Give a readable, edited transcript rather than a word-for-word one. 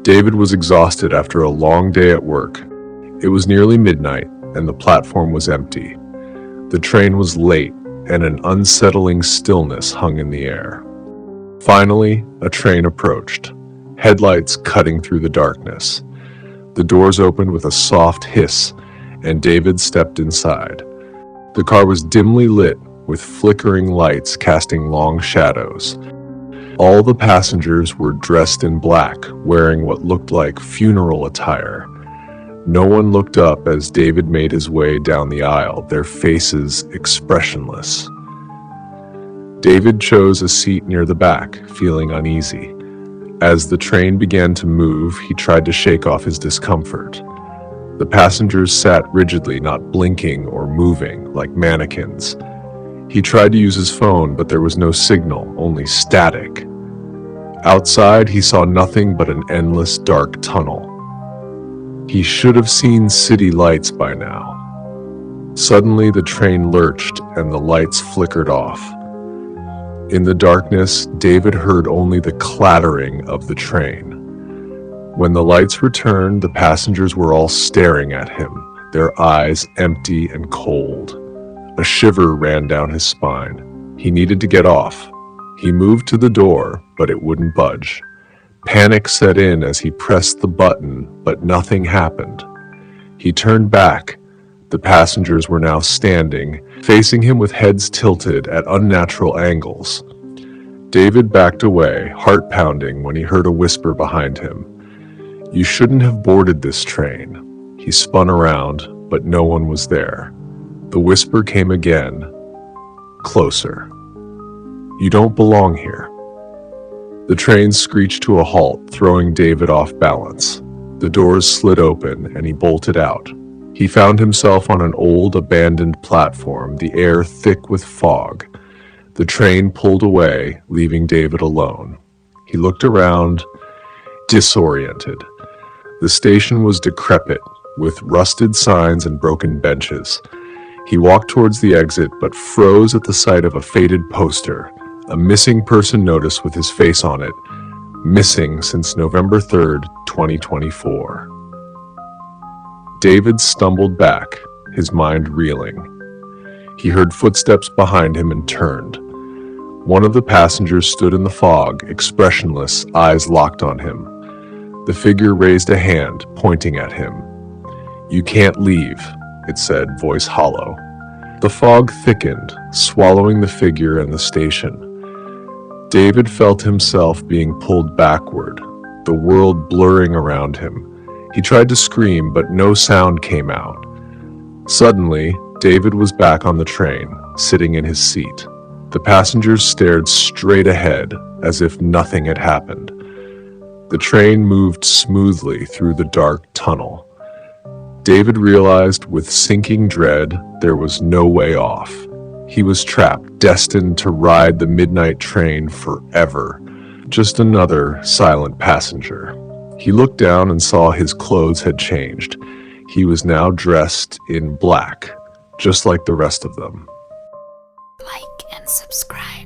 David was exhausted after a long day at work. It was nearly midnight, and the platform was empty. The train was late, and an unsettling stillness hung in the air. Finally, a train approached, headlights cutting through the darkness. The doors opened with a soft hiss, and David stepped inside. The car was dimly lit, with flickering lights casting long shadows. All the passengers were dressed in black, wearing what looked like funeral attire. No one looked up as David made his way down the aisle, their faces expressionless. David chose a seat near the back, feeling uneasy. As the train began to move, he tried to shake off his discomfort. The passengers sat rigidly, not blinking or moving, like mannequins. He tried to use his phone, but there was no signal, only static. Outside, he saw nothing but an endless dark tunnel. He should have seen city lights by now. Suddenly, the train lurched and the lights flickered off. In the darkness, David heard only the clattering of the train. When the lights returned, the passengers were all staring at him, their eyes empty and cold. A shiver ran down his spine. He needed to get off. He moved to the door, but it wouldn't budge. Panic set in as he pressed the button, but nothing happened. He turned back. The passengers were now standing, facing him with heads tilted at unnatural angles. David backed away, heart pounding, when he heard a whisper behind him. "You shouldn't have boarded this train." He spun around, but no one was there. The whisper came again, closer. "You don't belong here." The train screeched to a halt, throwing David off balance. The doors slid open, and he bolted out. He found himself on an old, abandoned platform, the air thick with fog. The train pulled away, leaving David alone. He looked around, disoriented. The station was decrepit, with rusted signs and broken benches. He walked towards the exit, but froze at the sight of a faded poster, a missing person notice with his face on it, missing since November 3rd, 2024. David stumbled back, his mind reeling. He heard footsteps behind him and turned. One of the passengers stood in the fog, expressionless, eyes locked on him. The figure raised a hand, pointing at him. "You can't leave," it said, voice hollow. The fog thickened, swallowing the figure and the station. David felt himself being pulled backward, the world blurring around him. He tried to scream, but no sound came out. Suddenly, David was back on the train, sitting in his seat. The passengers stared straight ahead, as if nothing had happened. The train moved smoothly through the dark tunnel. David realized with sinking dread there was no way off. He was trapped, destined to ride the midnight train forever. Just another silent passenger. He looked down and saw his clothes had changed. He was now dressed in black, just like the rest of them. Like and subscribe.